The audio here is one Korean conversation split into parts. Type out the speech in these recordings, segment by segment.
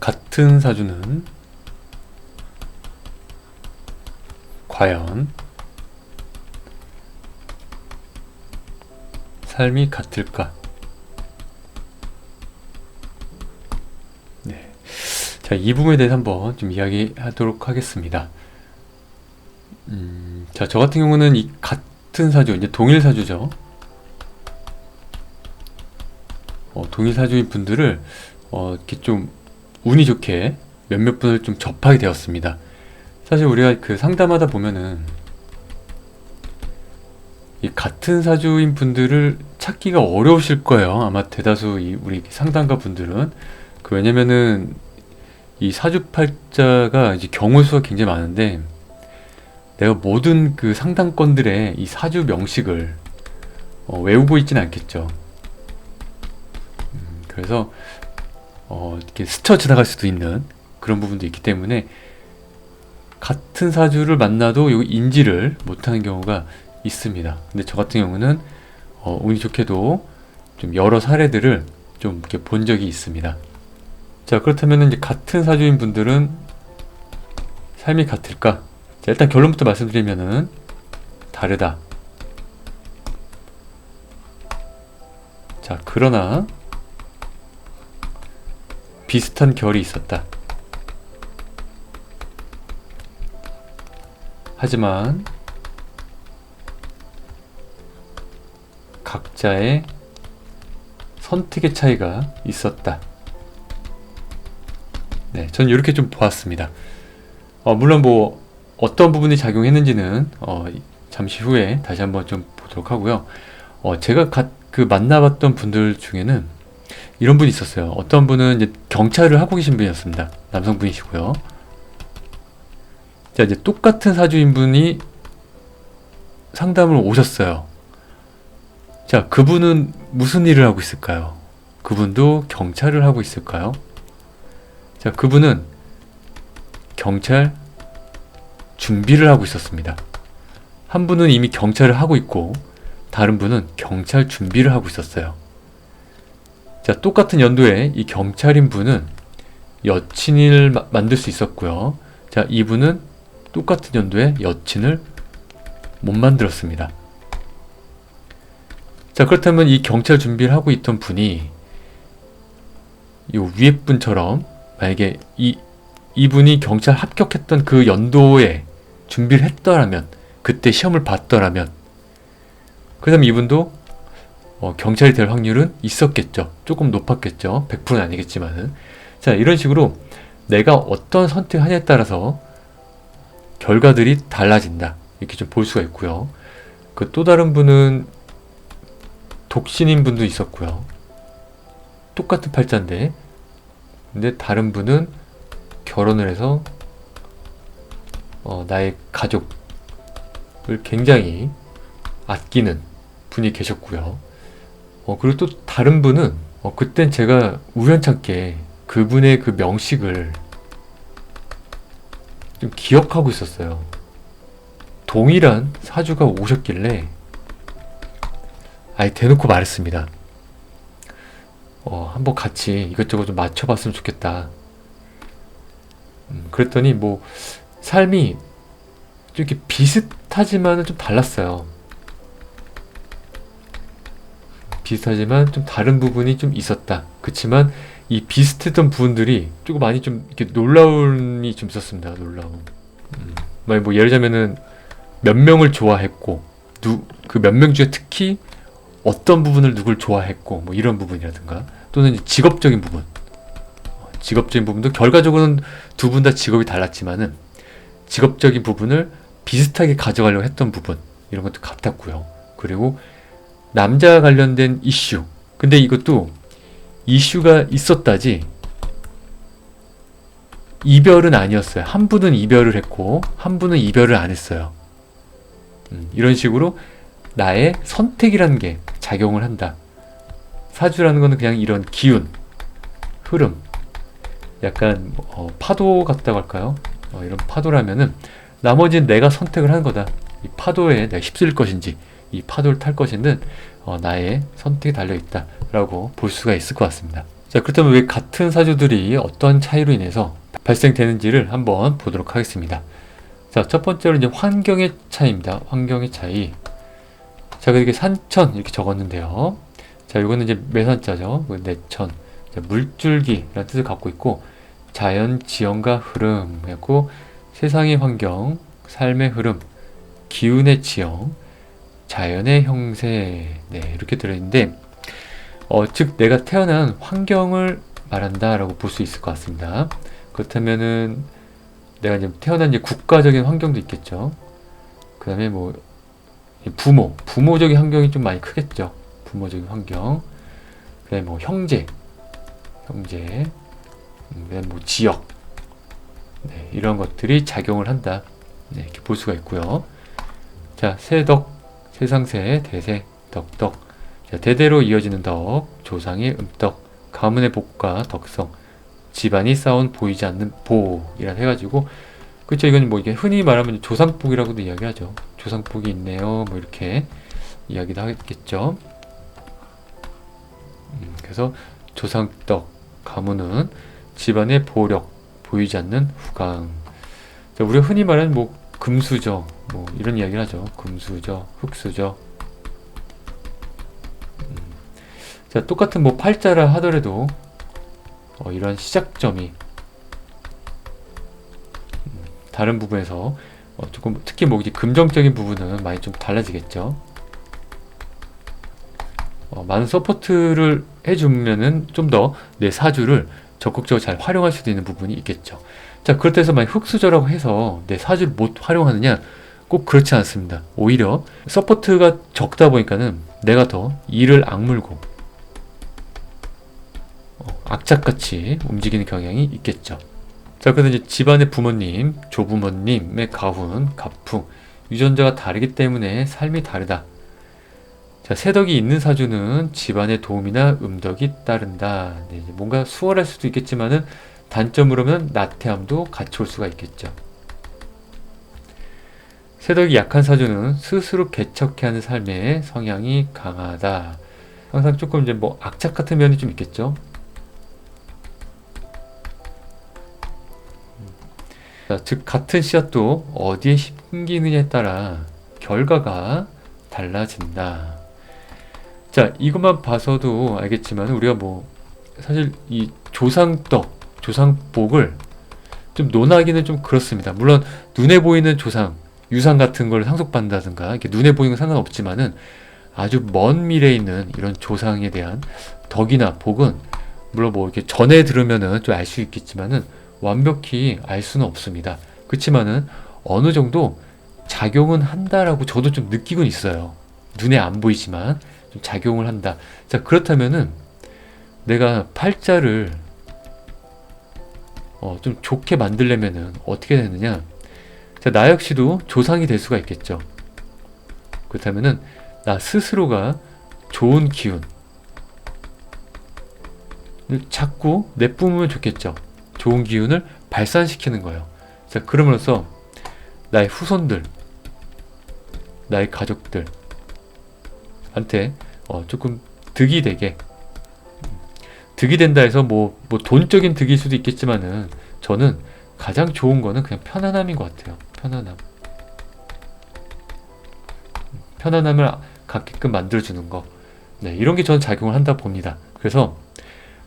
같은 사주는 과연 삶이 같을까? 네. 자, 이 부분에 대해서 한번 좀 이야기하도록 하겠습니다. 자, 저 같은 경우는 이 같은 사주, 이제 동일 사주죠. 동일 사주인 분들을 이렇게 좀 운이 좋게 몇몇 분을 좀 접하게 되었습니다. 사실 우리가 그 상담하다 보면은 이 같은 사주인 분들을 찾기가 어려우실 거예요. 아마 대다수 우리 상담가 분들은 왜냐면은 이 사주팔자가 이제 경우 수가 굉장히 많은데 내가 모든 그 상담건들의 이 사주 명식을 외우고 있지는 않겠죠. 그래서 이렇게 스쳐 지나갈 수도 있는 그런 부분도 있기 때문에 같은 사주를 만나도 이 인지를 못하는 경우가 있습니다. 근데 저 같은 경우는 운이 좋게도 좀 여러 사례들을 좀 이렇게 본 적이 있습니다. 자, 그렇다면 이제 같은 사주인 분들은 삶이 같을까? 자, 일단 결론부터 말씀드리면은 다르다. 자, 그러나 비슷한 결이 있었다. 하지만 각자의 선택의 차이가 있었다. 네, 저는 이렇게 좀 보았습니다. 물론 뭐 어떤 부분이 작용했는지는 잠시 후에 다시 한번 좀 보도록 하고요. 제가 만나봤던 분들 중에는 이런 분이 있었어요. 어떤 분은 이제 경찰을 하고 계신 분이었습니다. 남성분이시고요. 자, 이제 똑같은 사주인 분이 상담을 오셨어요. 자, 그분은 무슨 일을 하고 있을까요? 그분도 경찰을 하고 있을까요? 자, 그분은 경찰 준비를 하고 있었습니다. 한 분은 이미 경찰을 하고 있고 다른 분은 경찰 준비를 하고 있었어요. 자, 똑같은 연도에 이 경찰인 분은 여친을 만들 수 있었고요. 자, 이분은 똑같은 연도에 여친을 못 만들었습니다. 자, 그렇다면 이 경찰 준비를 하고 있던 분이 이 위에 분처럼 만약에 이분이 경찰 합격했던 그 연도에 준비를 했더라면, 그때 시험을 봤더라면, 그다음 이분도 경찰이 될 확률은 있었겠죠. 조금 높았겠죠. 100%는 아니겠지만은. 자, 이런 식으로 내가 어떤 선택을 하냐에 따라서 결과들이 달라진다. 이렇게 좀 볼 수가 있고요. 그 또 다른 분은 독신인 분도 있었고요. 똑같은 팔자인데, 근데 다른 분은 결혼을 해서 나의 가족을 굉장히 아끼는 분이 계셨고요. 그리고 또 다른 분은 그땐 제가 우연찮게 그분의 그 명식을 좀 기억하고 있었어요. 동일한 사주가 오셨길래 아예 대놓고 말했습니다. 한번 같이 이것저것 좀 맞춰봤으면 좋겠다. 그랬더니 뭐 삶이 좀 이렇게 비슷하지만은 좀 달랐어요. 비슷하지만 좀 다른 부분이 좀 있었다. 그치만 이 비슷했던 부분들이 조금 많이 좀 이렇게 놀라움이 좀 있었습니다. 놀라움. 뭐 예를 들자면은 몇 명을 좋아했고 그 몇 명 중에 특히 어떤 부분을 누굴 좋아했고 뭐 이런 부분이라든가 또는 직업적인 부분. 직업적인 부분도 결과적으로는 두 분 다 직업이 달랐지만은 직업적인 부분을 비슷하게 가져가려고 했던 부분 이런 것도 같았고요. 그리고 남자 관련된 이슈. 근데 이것도 이슈가 있었다지 이별은 아니었어요. 한 분은 이별을 했고 한 분은 이별을 안 했어요. 이런 식으로 나의 선택이라는 게 작용을 한다. 사주라는 거는 그냥 이런 기운, 흐름, 약간 파도 같다고 할까요? 이런 파도라면은 나머지는 내가 선택을 하는 거다. 이 파도에 내가 휩쓸릴 것인지 이 파도를 탈 것인지는 나의 선택이 달려있다 라고 볼 수가 있을 것 같습니다. 자, 그렇다면 왜 같은 사주들이 어떤 차이로 인해서 발생되는지를 한번 보도록 하겠습니다. 자, 첫 번째로 이제 환경의 차이입니다. 환경의 차이. 자, 이렇게 산천 이렇게 적었는데요. 자, 이거는 이제 매산자죠. 내천. 자, 물줄기라는 뜻을 갖고 있고, 자연 지형과 흐름, 그리고 세상의 환경, 삶의 흐름, 기운의 지형, 자연의 형세, 네, 이렇게 들어있는데, 즉 내가 태어난 환경을 말한다라고 볼 수 있을 것 같습니다. 그렇다면은 내가 이제 태어난 이제 국가적인 환경도 있겠죠. 그 다음에 뭐 부모적인 환경이 좀 많이 크겠죠. 부모적인 환경. 그 다음에 뭐 형제, 그 다음에 뭐 지역, 네, 이런 것들이 작용을 한다. 네, 이렇게 볼 수가 있고요. 자, 세덕, 세상세, 대세, 덕덕. 자, 대대로 이어지는 덕, 조상의 음덕, 가문의 복과 덕성, 집안이 쌓아온 보이지 않는 복이라 해가지고, 그쵸, 이건 뭐 이게 흔히 말하면 조상복이라고도 이야기하죠. 조상복이 있네요. 뭐 이렇게 이야기도 하겠죠. 그래서 조상덕, 가문은 집안의 보력, 보이지 않는 후강. 자, 우리가 흔히 말하는 뭐 금수저, 뭐 이런 이야기를 하죠. 금수저, 흑수저. 자, 똑같은 뭐 팔자라 하더라도 이런 시작점이 다른 부분에서 조금 특히 뭐 이제 금정적인 부분은 많이 좀 달라지겠죠. 많은 서포트를 해주면은 좀 더 내 사주를 적극적으로 잘 활용할 수도 있는 부분이 있겠죠. 자, 그렇다 해서 만약 흑수저라고 해서 내 사주를 못 활용하느냐? 꼭 그렇지 않습니다. 오히려 서포트가 적다 보니까는 내가 더 이를 악물고 악착같이 움직이는 경향이 있겠죠. 자, 그래서 이제 집안의 부모님, 조부모님의 가훈, 갑풍, 유전자가 다르기 때문에 삶이 다르다. 자, 세덕이 있는 사주는 집안의 도움이나 음덕이 따른다. 네, 이제 뭔가 수월할 수도 있겠지만은 단점으로는 나태함도 같이 올 수가 있겠죠. 세덕이 약한 사주는 스스로 개척해하는 삶의 성향이 강하다. 항상 조금 이제 뭐 악착 같은 면이 좀 있겠죠. 자, 즉 같은 씨앗도 어디에 심기느냐에 따라 결과가 달라진다. 자, 이것만 봐서도 알겠지만 우리가 뭐 사실 이 조상덕, 조상복을 좀 논하기는 좀 그렇습니다. 물론 눈에 보이는 조상, 유산 같은 걸 상속받는다든가 이렇게 눈에 보이는 건 상관없지만은 아주 먼 미래에 있는 이런 조상에 대한 덕이나 복은 물론 뭐 이렇게 전에 들으면은 좀 알 수 있겠지만은 완벽히 알 수는 없습니다. 그렇지만은 어느 정도 작용은 한다라고 저도 좀 느끼곤 있어요. 눈에 안 보이지만 좀 작용을 한다. 자, 그렇다면은 내가 팔자를 좀 좋게 만들려면은 어떻게 되느냐? 자, 나 역시도 조상이 될 수가 있겠죠. 그렇다면은 나 스스로가 좋은 기운을 자꾸 내뿜으면 좋겠죠. 좋은 기운을 발산시키는 거예요. 자, 그러면서 나의 후손들, 나의 가족들한테 조금 득이 되게, 득이 된다 해서 뭐 돈적인 득일 수도 있겠지만은 저는 가장 좋은 거는 그냥 편안함인 것 같아요. 편안함을 갖게끔 만들어주는 거. 네, 이런 게 저는 작용을 한다 봅니다. 그래서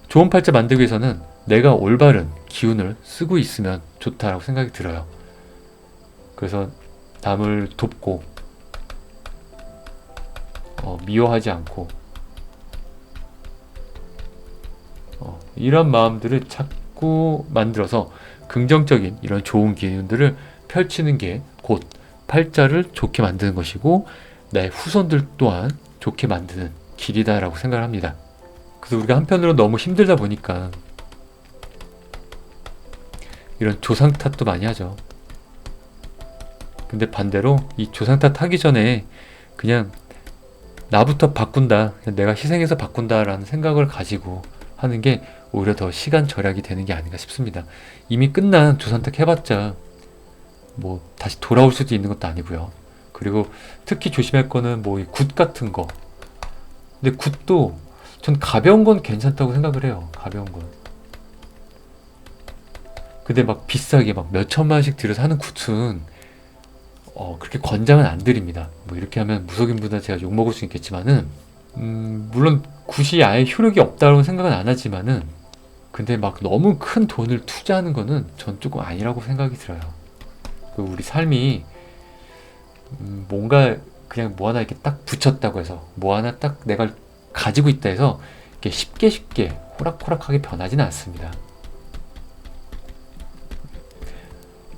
좋은 팔자 만들기 위해서는 내가 올바른 기운을 쓰고 있으면 좋다라고 생각이 들어요. 그래서 남을 돕고 미워하지 않고 이런 마음들을 자꾸 만들어서 긍정적인 이런 좋은 기운들을 펼치는 게 곧 팔자를 좋게 만드는 것이고 나의 후손들 또한 좋게 만드는 길이다라고 생각을 합니다. 그래서 우리가 한편으로 너무 힘들다 보니까 이런 조상 탓도 많이 하죠. 근데 반대로 이 조상 탓 하기 전에 그냥 나부터 바꾼다, 그냥 내가 희생해서 바꾼다라는 생각을 가지고 하는 게 오히려 더 시간 절약이 되는 게 아닌가 싶습니다. 이미 끝난 조상 탓 해봤자 뭐 다시 돌아올 수도 있는 것도 아니고요. 그리고 특히 조심할 거는 뭐 굿 같은 거. 근데 굿도 전 가벼운 건 괜찮다고 생각을 해요. 가벼운 건. 근데 막 비싸게 막 몇천만 원씩 들여서 하는 굿은 그렇게 권장은 안 드립니다. 뭐 이렇게 하면 무속인보다 제가 욕먹을 수 있겠지만은 물론 굿이 아예 효력이 없다고 생각은 안 하지만은 근데 막 너무 큰 돈을 투자하는 거는 전 조금 아니라고 생각이 들어요. 우리 삶이 뭔가 그냥 뭐 하나 이렇게 딱 붙였다고 해서 뭐 하나 딱 내가 가지고 있다 해서 이렇게 쉽게 호락호락하게 변하지는 않습니다.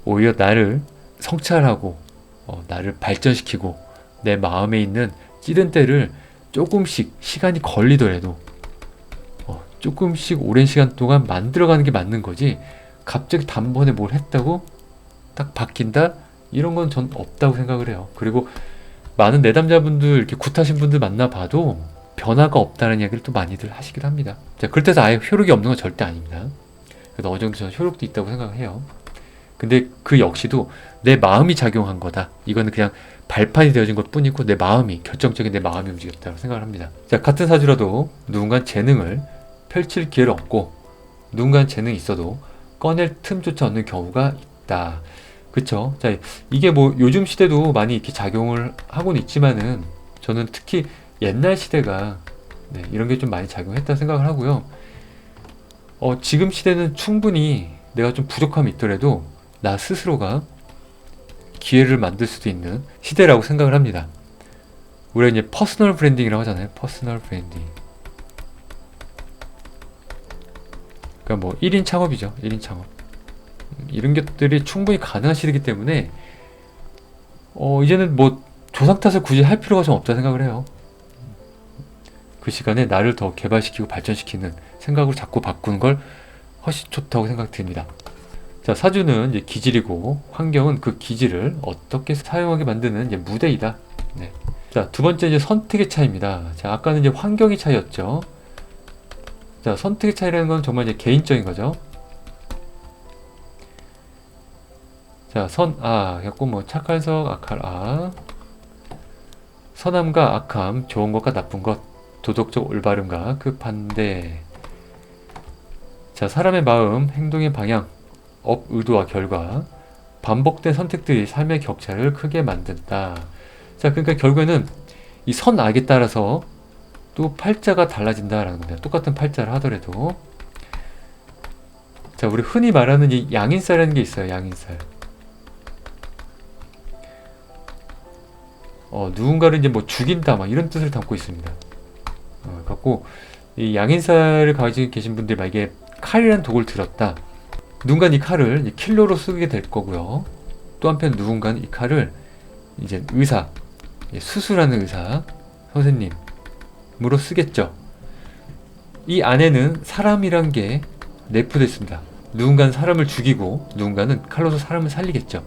오히려 나를 성찰하고 나를 발전시키고 내 마음에 있는 찌든 때를 조금씩 시간이 걸리더라도 조금씩 오랜 시간 동안 만들어가는 게 맞는 거지, 갑자기 단번에 뭘 했다고 딱 바뀐다? 이런 건 전 없다고 생각을 해요. 그리고 많은 내담자분들, 이렇게 굿하신 분들 만나봐도 변화가 없다는 이야기를 또 많이들 하시기도 합니다. 자, 그렇다고 해서 아예 효력이 없는 건 절대 아닙니다. 그래서 어느 정도 저는 효력도 있다고 생각해요. 근데 그 역시도 내 마음이 작용한 거다. 이거는 그냥 발판이 되어진 것 뿐이고 내 마음이, 결정적인 내 마음이 움직였다고 생각을 합니다. 자, 같은 사주라도 누군가 재능을 펼칠 기회를 얻고 누군가 재능이 있어도 꺼낼 틈조차 없는 경우가 있다. 그쵸? 자, 이게 뭐 요즘 시대도 많이 이렇게 작용을 하고는 있지만은 저는 특히 옛날 시대가 이런 게 좀 많이 작용했다 생각을 하고요. 지금 시대는 충분히 내가 좀 부족함이 있더라도 나 스스로가 기회를 만들 수도 있는 시대라고 생각을 합니다. 우리가 이제 퍼스널 브랜딩이라고 하잖아요. 퍼스널 브랜딩. 그러니까 뭐 1인 창업이죠. 1인 창업. 이런 것들이 충분히 가능한 시대이기 때문에 이제는 뭐 조상 탓을 굳이 할 필요가 좀 없다 생각을 해요. 그 시간에 나를 더 개발시키고 발전시키는 생각으로 자꾸 바꾸는 걸 훨씬 좋다고 생각됩니다. 자, 사주는 이제 기질이고 환경은 그 기질을 어떻게 사용하게 만드는 이제 무대이다. 네. 자, 두 번째 이제 선택의 차이입니다. 자, 아까는 이제 환경의 차이였죠. 자, 선택의 차이라는 건 정말 이제 개인적인 거죠. 자, 였고 뭐 착할 석, 악할 악. 선함과 악함, 좋은 것과 나쁜 것, 도덕적 올바름과 그 반대. 자, 사람의 마음, 행동의 방향, 업, 의도와 결과, 반복된 선택들이 삶의 격차를 크게 만든다. 자, 그러니까 결국에는 이 선악에 따라서 또 팔자가 달라진다라는 겁니다. 똑같은 팔자를 하더라도. 자, 우리 흔히 말하는 이 양인살이라는 게 있어요. 양인살. 누군가를 이제 뭐 죽인다, 막 이런 뜻을 담고 있습니다. 갖고 이 양인살을 가지고 계신 분들이 만약에 칼이라는 독을 들었다. 누군가는 이 칼을 킬러로 쓰게 될 거고요. 또 한편 누군가는 이 칼을 이제 의사, 수술하는 의사, 선생님으로 쓰겠죠. 이 안에는 사람이란 게 내포되어 있습니다. 누군가는 사람을 죽이고 누군가는 칼로서 사람을 살리겠죠.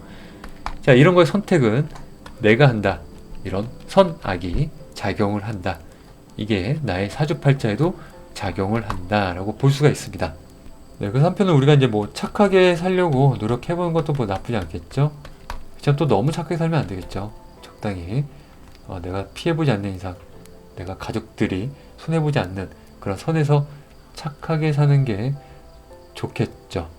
자, 이런 거의 선택은 내가 한다. 이런 선악이 작용을 한다. 이게 나의 사주팔자에도 작용을 한다라고 볼 수가 있습니다. 네, 그래서 한편은 우리가 이제 뭐 착하게 살려고 노력해보는 것도 뭐 나쁘지 않겠죠? 그렇지만 또 너무 착하게 살면 안 되겠죠? 적당히 내가 피해보지 않는 이상, 내가 가족들이 손해보지 않는 그런 선에서 착하게 사는 게 좋겠죠.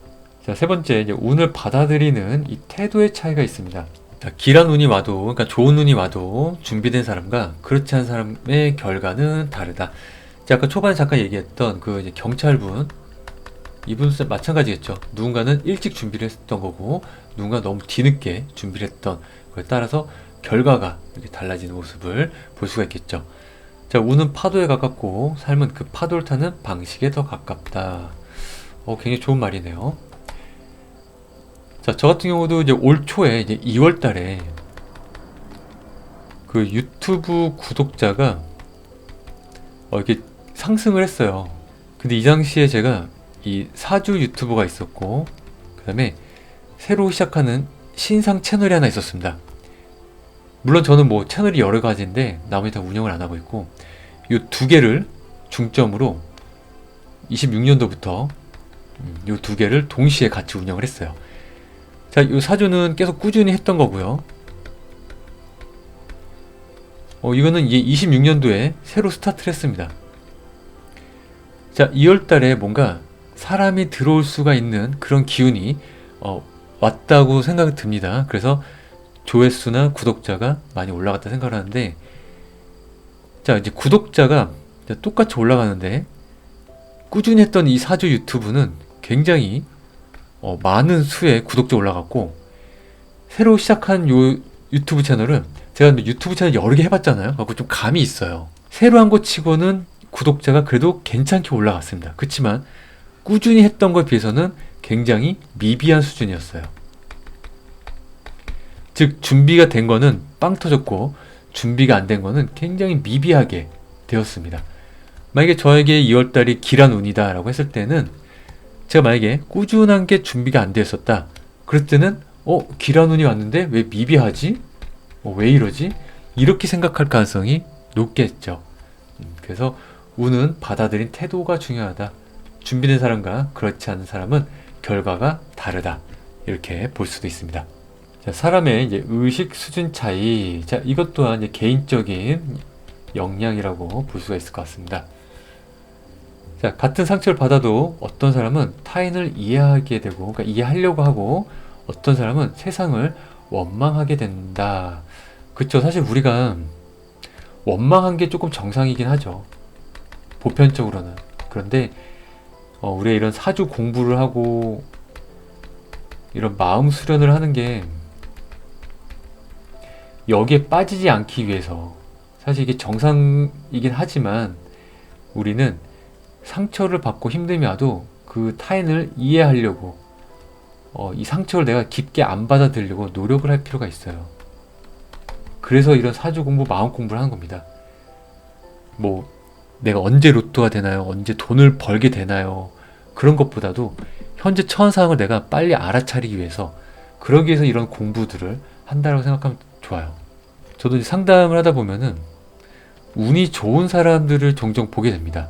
자, 세 번째, 이제 운을 받아들이는 이 태도의 차이가 있습니다. 자, 길한 운이 와도, 그러니까 좋은 운이 와도 준비된 사람과 그렇지 않은 사람의 결과는 다르다. 자, 아까 초반에 잠깐 얘기했던 그 이제 경찰분, 이분도 마찬가지겠죠. 누군가는 일찍 준비를 했던 거고, 누군가 너무 뒤늦게 준비를 했던 거에 따라서 결과가 이렇게 달라지는 모습을 볼 수가 있겠죠. 자, 운은 파도에 가깝고, 삶은 그 파도를 타는 방식에 더 가깝다. 굉장히 좋은 말이네요. 자, 저 같은 경우도 이제 올 초에 이제 2월 달에 그 유튜브 구독자가 이렇게 상승을 했어요. 근데 이 당시에 제가 이 사주 유튜버가 있었고, 그 다음에 새로 시작하는 신상 채널이 하나 있었습니다. 물론 저는 뭐 채널이 여러 가지인데 나머지 다 운영을 안 하고 있고, 이 두 개를 중점으로 26년도부터 이 두 개를 동시에 같이 운영을 했어요. 자, 이 사주는 계속 꾸준히 했던 거고요. 이거는 이제 26년도에 새로 스타트를 했습니다. 자, 2월 달에 뭔가 사람이 들어올 수가 있는 그런 기운이 왔다고 생각이 듭니다. 그래서 조회수나 구독자가 많이 올라갔다 생각을 하는데, 자, 이제 구독자가 똑같이 올라가는데, 꾸준히 했던 이 사주 유튜브는 굉장히 많은 수의 구독자 올라갔고, 새로 시작한 요 유튜브 채널은 제가 유튜브 채널 여러 개 해봤잖아요. 그래서 좀 감이 있어요. 새로 한 것 치고는 구독자가 그래도 괜찮게 올라갔습니다. 그렇지만 꾸준히 했던 것에 비해서는 굉장히 미비한 수준이었어요. 즉 준비가 된 거는 빵 터졌고 준비가 안 된 거는 굉장히 미비하게 되었습니다. 만약에 저에게 2월달이 길한 운이다 라고 했을 때는, 제가 만약에 꾸준한 게 준비가 안 되었었다 그럴 때는 길한 운이 왔는데 왜 미비하지? 왜 이러지? 이렇게 생각할 가능성이 높겠죠. 그래서 운은 받아들인 태도가 중요하다. 준비된 사람과 그렇지 않은 사람은 결과가 다르다. 이렇게 볼 수도 있습니다. 자, 사람의 이제 의식 수준 차이. 자, 이것 또한 이제 개인적인 역량이라고 볼 수가 있을 것 같습니다. 자, 같은 상처를 받아도 어떤 사람은 타인을 이해하게 되고, 그러니까 이해하려고 하고, 어떤 사람은 세상을 원망하게 된다. 그쵸. 사실 우리가 원망한 게 조금 정상이긴 하죠. 보편적으로는. 그런데 우리가 이런 사주 공부를 하고 이런 마음 수련을 하는 게 여기에 빠지지 않기 위해서, 사실 이게 정상이긴 하지만 우리는 상처를 받고 힘듦이 와도 그 타인을 이해하려고 이 상처를 내가 깊게 안 받아들이려고 노력을 할 필요가 있어요. 그래서 이런 사주 공부, 마음 공부를 하는 겁니다. 뭐 내가 언제 로또가 되나요? 언제 돈을 벌게 되나요? 그런 것보다도 현재 처한 상황을 내가 빨리 알아차리기 위해서, 그러기 위해서 이런 공부들을 한다고 생각하면 좋아요. 저도 이제 상담을 하다 보면은 운이 좋은 사람들을 종종 보게 됩니다.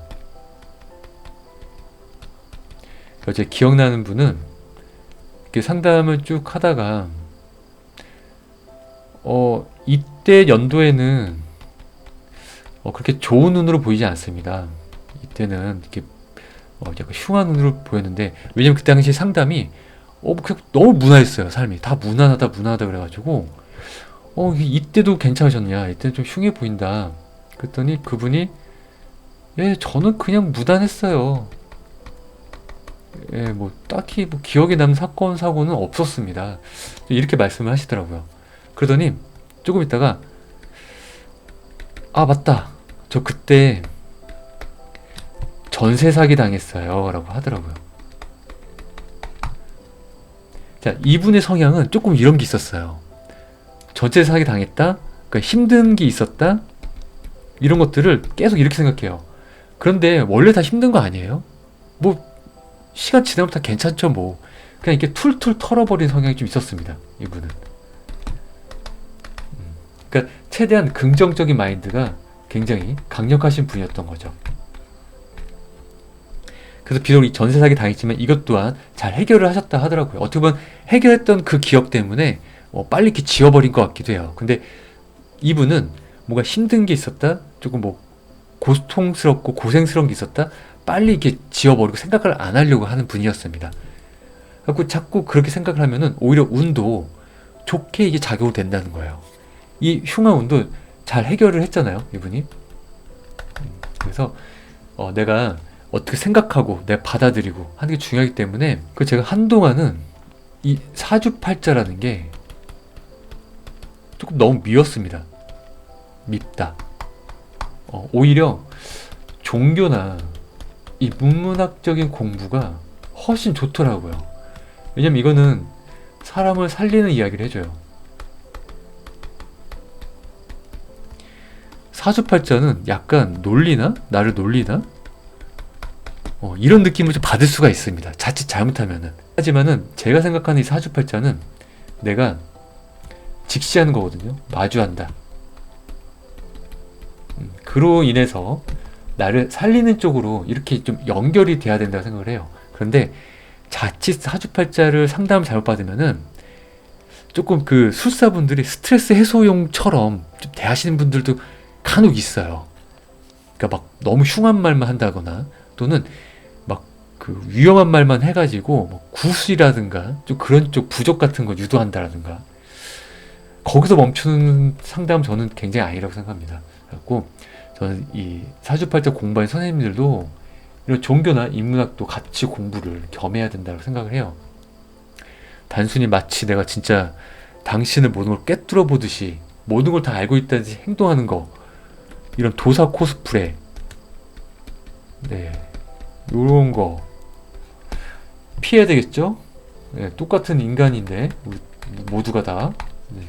어제 기억나는 분은 이렇게 상담을 쭉 하다가 이때 연도에는 그렇게 좋은 눈으로 보이지 않습니다. 이때는 이렇게 약간 흉한 눈으로 보였는데, 왜냐면 그때 당시 상담이 너무 무난했어요. 삶이 다 무난하다 그래가지고 이때도 괜찮으셨냐, 이때는 좀 흉해 보인다 그랬더니 그분이, 예, 저는 그냥 무난했어요. 예, 뭐 딱히 뭐 기억에 남는 사건 사고는 없었습니다. 이렇게 말씀을 하시더라고요. 그러더니 조금 있다가, 아 맞다, 저 그때 전세 사기 당했어요 라고 하더라고요. 자, 이분의 성향은 조금 이런 게 있었어요. 전세 사기 당했다, 그러니까 힘든 게 있었다, 이런 것들을 계속 이렇게 생각해요. 그런데 원래 다 힘든 거 아니에요? 뭐 시간 지나면 다 괜찮죠 뭐. 그냥 이렇게 툴툴 털어버린 성향이 좀 있었습니다, 이분은. 그러니까 최대한 긍정적인 마인드가 굉장히 강력하신 분이었던 거죠. 그래서 비록 이 전세 사기 당했지만 이것 또한 잘 해결을 하셨다 하더라고요. 어떻게 보면 해결했던 그 기억 때문에 빨리 이렇게 지워버린 것 같기도 해요. 근데 이분은 뭔가 힘든 게 있었다, 조금 뭐 고통스럽고 고생스러운 게 있었다, 빨리 이렇게 지워버리고 생각을 안 하려고 하는 분이었습니다. 그래서 자꾸 그렇게 생각을 하면은 오히려 운도 좋게 이게 작용이 된다는 거예요. 이 흉한 운도 잘 해결을 했잖아요, 이분이. 그래서 내가 어떻게 생각하고 내가 받아들이고 하는 게 중요하기 때문에, 그 제가 한동안은 이 사주팔자라는 게 조금 너무 미웠습니다. 밉다. 오히려 종교나 이 문문학적인 공부가 훨씬 좋더라고요. 왜냐면 이거는 사람을 살리는 이야기를 해줘요. 사주팔자는 약간 논리나? 나를 놀리나? 이런 느낌을 좀 받을 수가 있습니다. 자칫 잘못하면은. 하지만은 제가 생각하는 이 사주팔자는 내가 직시하는 거거든요. 마주한다. 그로 인해서 나를 살리는 쪽으로 이렇게 좀 연결이 돼야 된다고 생각을 해요. 그런데 자칫 사주팔자를 상담을 잘못 받으면은 조금 그 술사분들이 스트레스 해소용처럼 좀 대하시는 분들도 간혹 있어요. 그러니까 막 너무 흉한 말만 한다거나, 또 또는 막 그 위험한 말만 해가지고 뭐 구술이라든가 좀 그런 쪽 부족 같은 거 유도한다라든가 거기서 멈추는 상담 저는 굉장히 아니라고 생각합니다. 그래갖고 저는 이 사주팔자 공부하는 선생님들도 이런 종교나 인문학도 같이 공부를 겸해야 된다고 생각을 해요. 단순히 마치 내가 진짜 당신의 모든 걸 꿰뚫어 보듯이 모든 걸 다 알고 있다든지 행동하는 거, 이런 도사 코스프레, 네, 요런 거 피해야 되겠죠? 네, 똑같은 인간인데 우리 모두가 다. 네.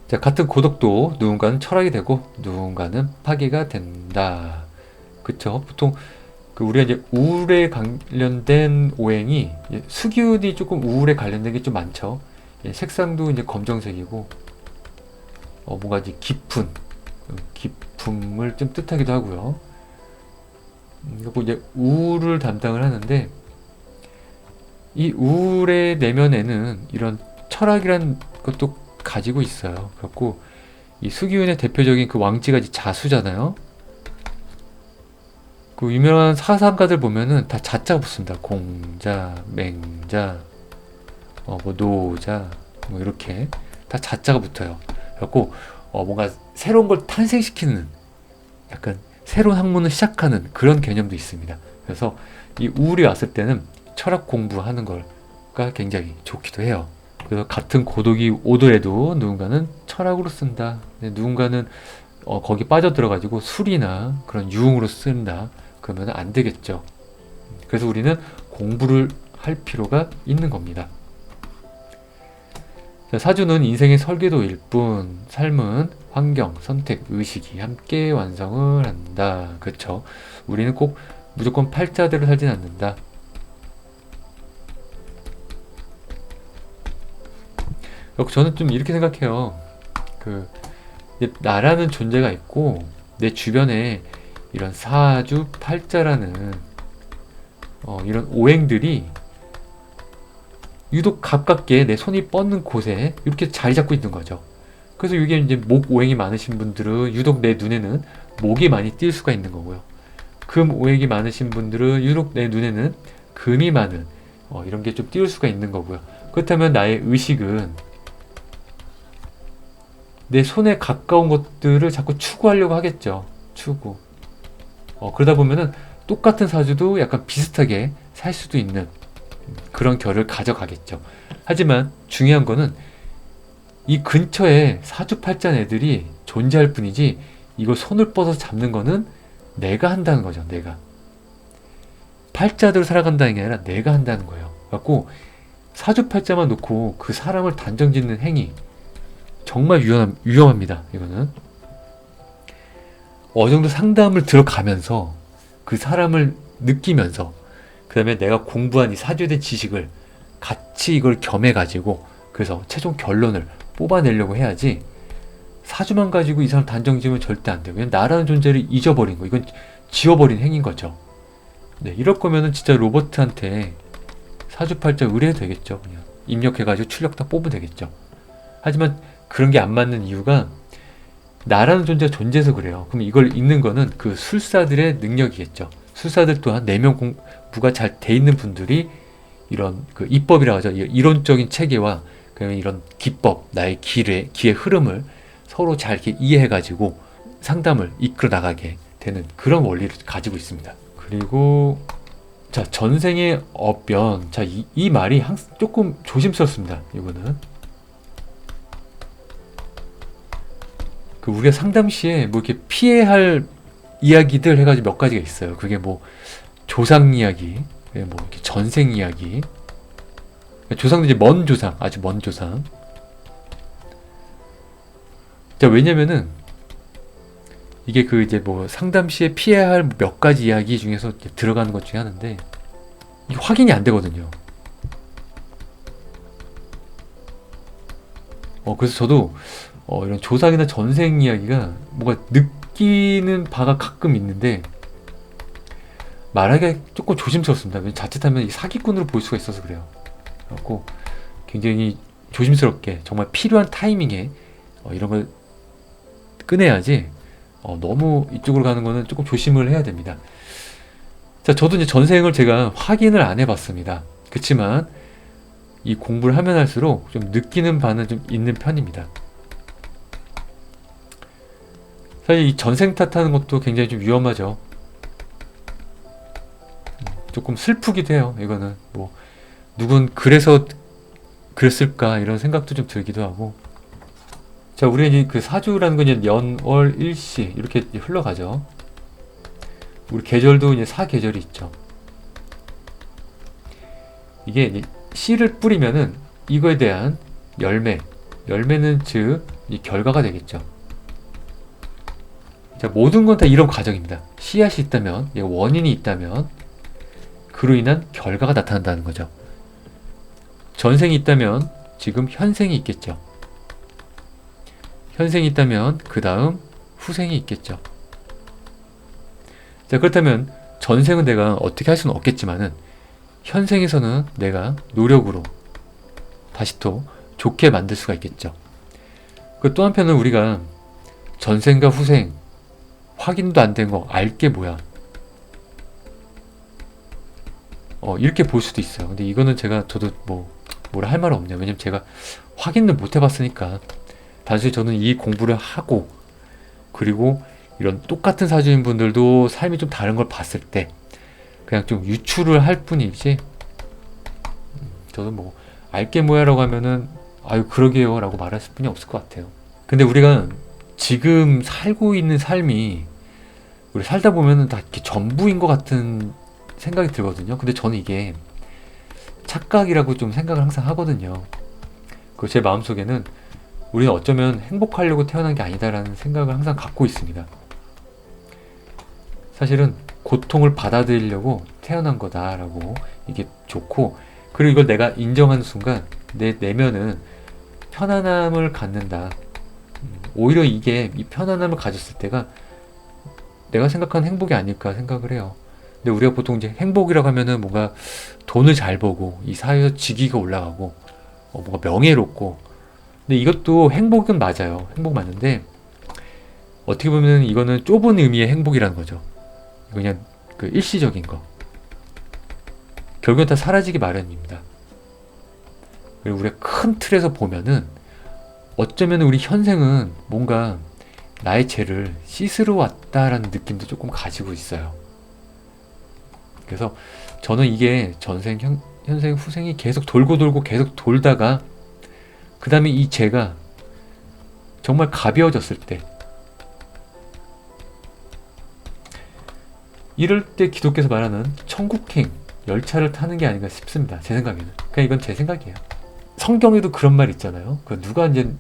자, 같은 고독도 누군가는 철학이 되고 누군가는 파괴가 된다. 그쵸? 보통 그 우리가 이제 우울에 관련된 오행이 수기운이 조금 우울에 관련된 게 좀 많죠. 예, 색상도 이제 검정색이고 뭔가 이제 기품을 좀 뜻하기도 하고요. 그리고 이제 우울을 담당을 하는데 이 우울의 내면에는 이런 철학이란 것도 가지고 있어요. 그래갖고 이 수기운의 대표적인 그 왕지가 이제 자수잖아요. 그 유명한 사상가들 보면은 다 자자 붙습니다. 공자, 맹자, 뭐 노자, 뭐 이렇게 다 자자가 붙어요. 그래갖고 뭔가 새로운 걸 탄생시키는, 약간 새로운 학문을 시작하는 그런 개념도 있습니다. 그래서 이 우울이 왔을 때는 철학 공부하는 걸가 굉장히 좋기도 해요. 그래서 같은 고독이 오더라도 누군가는 철학으로 쓴다. 누군가는 거기 빠져들어가지고 술이나 그런 유흥으로 쓴다. 그러면 안 되겠죠. 그래서 우리는 공부를 할 필요가 있는 겁니다. 자, 사주는 인생의 설계도일 뿐, 삶은 환경, 선택, 의식이 함께 완성을 한다. 그렇죠? 우리는 꼭 무조건 팔자대로 살진 않는다. 저는 좀 이렇게 생각해요. 나라는 존재가 있고 내 주변에 이런 사주, 팔자라는 이런 오행들이 유독 가깝게 내 손이 뻗는 곳에 이렇게 자리 잡고 있는 거죠. 그래서 이게 이제 목 오행이 많으신 분들은 유독 내 눈에는 목이 많이 띌 수가 있는 거고요. 금 오행이 많으신 분들은 유독 내 눈에는 금이 많은 이런 게 좀 띄울 수가 있는 거고요. 그렇다면 나의 의식은 내 손에 가까운 것들을 자꾸 추구하려고 하겠죠. 추구. 그러다 보면은 똑같은 사주도 약간 비슷하게 살 수도 있는 그런 결을 가져가겠죠. 하지만 중요한 거는 이 근처에 사주팔자 애들이 존재할 뿐이지 이걸 손을 뻗어서 잡는 거는 내가 한다는 거죠. 내가. 팔자대로 살아간다는 게 아니라 내가 한다는 거예요. 그래갖고 사주팔자만 놓고 그 사람을 단정짓는 행위 정말 위험합니다. 이거는 어느 정도 상담을 들어가면서 그 사람을 느끼면서 그 다음에 내가 공부한 이 사주에 대한 지식을 같이 이걸 겸해가지고 그래서 최종 결론을 뽑아내려고 해야지 사주만 가지고 이 사람 단정지으면 절대 안 돼요. 왜냐면 나라는 존재를 잊어버린 거, 이건 지워버린 행위인 거죠. 네, 이럴 거면은 진짜 로버트한테 사주팔자 의뢰해도 되겠죠. 그냥 입력해가지고 출력 다 뽑으면 되겠죠. 하지만 그런 게 안 맞는 이유가 나라는 존재가 존재해서 그래요. 그럼 이걸 읽는 거는 그 술사들의 능력이겠죠. 술사들 또한 내면 공부가 잘 돼 있는 분들이 이런 그 입법이라고 하죠. 이론적인 체계와 그다음에 이런 기법, 나의 기의 흐름을 서로 잘 이렇게 이해해가지고 상담을 이끌어 나가게 되는 그런 원리를 가지고 있습니다. 그리고 자, 전생의 업변. 자, 이 말이 조금 조심스럽습니다. 이거는 우리가 상담 시에 뭐 이렇게 피해야 할 이야기들 해가지고 몇 가지가 있어요. 그게 뭐 조상 이야기, 뭐 이렇게 전생 이야기. 조상도 이제 먼 조상, 아주 먼 조상. 자, 왜냐면은 이게 이제 뭐 상담 시에 피해야 할 몇 가지 이야기 중에서 들어가는 것 중에 하나인데 이게 확인이 안 되거든요. 그래서 저도 이런 조상이나 전생 이야기가 뭔가 느끼는 바가 가끔 있는데 말하기가 조금 조심스럽습니다. 왜냐면 자칫하면 이 사기꾼으로 볼 수가 있어서 그래요. 그래갖고 굉장히 조심스럽게 정말 필요한 타이밍에 이런 걸 꺼내야지 너무 이쪽으로 가는 거는 조금 조심을 해야 됩니다. 자, 저도 이제 전생을 제가 확인을 안 해봤습니다. 그치만 이 공부를 하면 할수록 좀 느끼는 바는 좀 있는 편입니다. 사실 이 전생 탓하는 것도 굉장히 좀 위험하죠. 조금 슬프기도 해요. 이거는 뭐 누군 그래서 그랬을까 이런 생각도 좀 들기도 하고. 자, 우리가 이제 그 사주라는 건 이제 연, 월, 일시 이렇게 흘러가죠. 우리 계절도 이제 사계절이 있죠. 이게 이제 씨를 뿌리면은 이거에 대한 열매는 즉 이 결과가 되겠죠. 자, 모든 건 다 이런 과정입니다. 씨앗이 있다면, 원인이 있다면 그로 인한 결과가 나타난다는 거죠. 전생이 있다면 지금 현생이 있겠죠. 현생이 있다면 그 다음 후생이 있겠죠. 자, 그렇다면 전생은 내가 어떻게 할 수는 없겠지만은 현생에서는 내가 노력으로 다시 또 좋게 만들 수가 있겠죠. 그 또 한편은 우리가 전생과 후생 확인도 안 된 거 알게 뭐야, 이렇게 볼 수도 있어요. 근데 이거는 저도 뭐라 할 말은 없네요. 왜냐면 제가 확인을 못 해봤으니까. 단순히 저는 이 공부를 하고, 그리고 이런 똑같은 사주인 분들도 삶이 좀 다른 걸 봤을 때 그냥 좀 유추를 할 뿐이지, 저도 뭐 알게 뭐야 라고 하면은 아유 그러게요 라고 말할 뿐이 없을 것 같아요. 근데 우리가 지금 살고 있는 삶이 우리 살다 보면은 다 이렇게 전부인 것 같은 생각이 들거든요. 근데 저는 이게 착각이라고 좀 생각을 항상 하거든요. 그 제 마음속에는 우리는 어쩌면 행복하려고 태어난 게 아니다라는 생각을 항상 갖고 있습니다. 사실은 고통을 받아들이려고 태어난 거다라고, 이게 좋고, 그리고 이걸 내가 인정하는 순간 내 내면은 편안함을 갖는다. 오히려 이게 이 편안함을 가졌을 때가 내가 생각하는 행복이 아닐까 생각을 해요. 근데 우리가 보통 이제 행복이라고 하면은 뭔가 돈을 잘 벌고 이 사회에서 직위가 올라가고 뭔가 명예롭고, 근데 이것도 행복은 맞아요. 행복 맞는데 어떻게 보면 이거는 좁은 의미의 행복이라는 거죠. 이거 그냥 그 일시적인 거. 결국엔 다 사라지기 마련입니다. 그리고 우리가 큰 틀에서 보면은 어쩌면 우리 현생은 뭔가 나의 죄를 씻으러 왔다라는 느낌도 조금 가지고 있어요. 그래서 저는 이게 전생, 현생, 후생이 계속 돌고 돌고 계속 돌다가 그 다음에 이 죄가 정말 가벼워졌을 때, 이럴 때 기독교에서 말하는 천국행, 열차를 타는 게 아닌가 싶습니다. 제 생각에는. 그냥 이건 제 생각이에요. 성경에도 그런 말 있잖아요. 그 누가 이제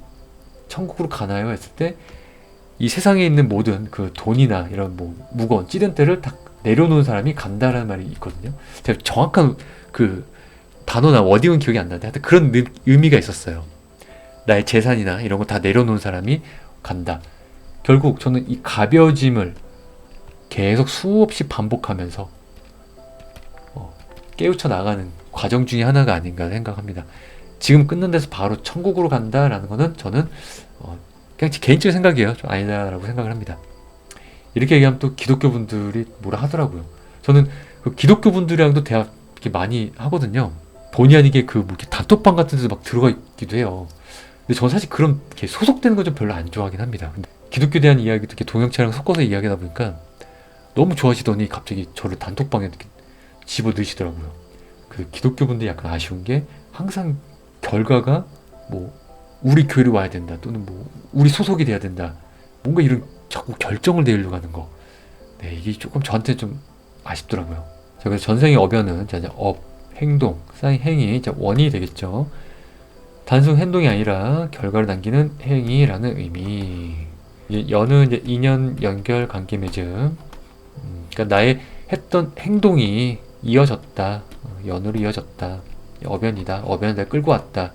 천국으로 가나요? 했을 때 이 세상에 있는 모든 그 돈이나 이런 뭐 무거운 찌든 때를 다 내려놓은 사람이 간다라는 말이 있거든요. 제가 정확한 그 단어나 워딩은 기억이 안 나는데 하여튼 그런 의미가 있었어요. 나의 재산이나 이런 거 다 내려놓은 사람이 간다. 결국 저는 이 가벼워짐을 계속 수없이 반복하면서 깨우쳐 나가는 과정 중에 하나가 아닌가 생각합니다. 지금 끊는 데서 바로 천국으로 간다라는 거는 저는 그냥 제 개인적인 생각이에요. 좀 아니다라고 생각을 합니다. 이렇게 얘기하면 또 기독교 분들이 뭐라 하더라고요. 저는 그 기독교 분들이랑도 대화 이렇게 많이 하거든요. 본의 아니게 그 뭐 이렇게 단톡방 같은 데서 막 들어가 있기도 해요. 근데 저는 사실 그런 이렇게 소속되는 거 좀 별로 안 좋아하긴 합니다. 근데 기독교에 대한 이야기도 이렇게 동영차랑 섞어서 이야기하다 보니까 너무 좋아하시더니 갑자기 저를 단톡방에 이렇게 집어 넣으시더라고요. 그 기독교 분들이 약간 아쉬운 게 항상 결과가 뭐 우리 교회로 와야 된다, 또는 뭐 우리 소속이 돼야 된다, 뭔가 이런 자꾸 결정을 내리려고 하는 거. 네, 이게 조금 저한테 좀 아쉽더라고요. 자, 그래서 전생의 어변은 이제 업, 행동, 쌓인 행위, 원이 되겠죠. 단순 행동이 아니라 결과를 남기는 행위라는 의미. 연은 이제 인연, 연결, 관계 맺음. 그러니까 나의 했던 행동이 이어졌다, 연으로 이어졌다, 어변이다, 어변을 내가 끌고 왔다.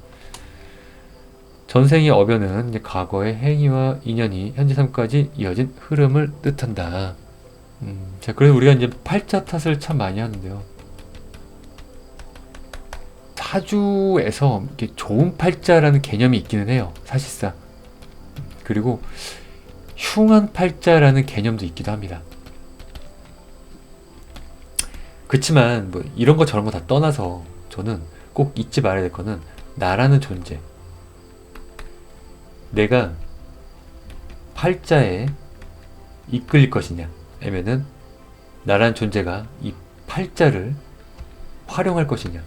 전생의 어변은 이제 과거의 행위와 인연이 현재 삶까지 이어진 흐름을 뜻한다. 자, 그래서 우리가 이제 팔자 탓을 참 많이 하는데요. 사주에서 이렇게 좋은 팔자라는 개념이 있기는 해요, 사실상. 그리고 흉한 팔자라는 개념도 있기도 합니다. 그치만 뭐 이런 거 저런 거 다 떠나서 저는 꼭 잊지 말아야 될 거는 나라는 존재. 내가 팔자에 이끌릴 것이냐, 아니면은 나라는 존재가 이 팔자를 활용할 것이냐.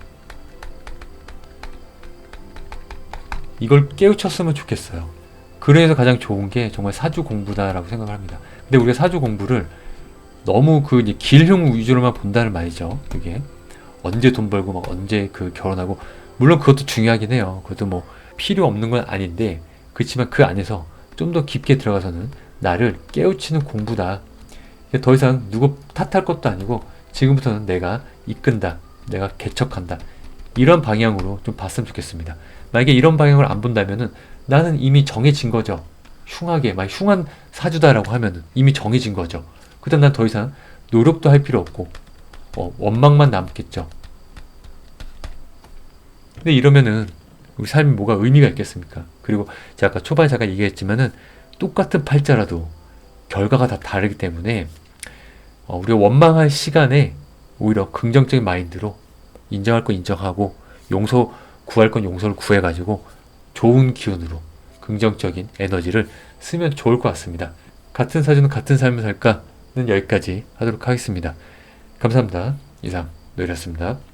이걸 깨우쳤으면 좋겠어요. 그래서 가장 좋은 게 정말 사주 공부다라고 생각을 합니다. 근데 우리가 사주 공부를 너무 그 이제 길흉 위주로만 본다는 말이죠. 그게 언제 돈 벌고 막 언제 그 결혼하고, 물론 그것도 중요하긴 해요. 그것도 뭐 필요 없는 건 아닌데, 그렇지만 그 안에서 좀 더 깊게 들어가서는 나를 깨우치는 공부다. 더 이상 누구 탓할 것도 아니고 지금부터는 내가 이끈다, 내가 개척한다, 이런 방향으로 좀 봤으면 좋겠습니다. 만약에 이런 방향을 안 본다면은 나는 이미 정해진 거죠. 흉하게, 막 흉한 사주다라고 하면은 이미 정해진 거죠. 그다음 난 더 이상 노력도 할 필요 없고 원망만 남겠죠. 근데 이러면은 우리 삶이 뭐가 의미가 있겠습니까? 그리고 제가 아까 초반에 잠깐 얘기했지만은 똑같은 팔자라도 결과가 다 다르기 때문에 우리가 원망할 시간에 오히려 긍정적인 마인드로 인정할 건 인정하고 용서 구할 건 용서를 구해가지고 좋은 기운으로 긍정적인 에너지를 쓰면 좋을 것 같습니다. 같은 사주는 같은 삶을 살까는 여기까지 하도록 하겠습니다. 감사합니다. 이상 노일이었습니다.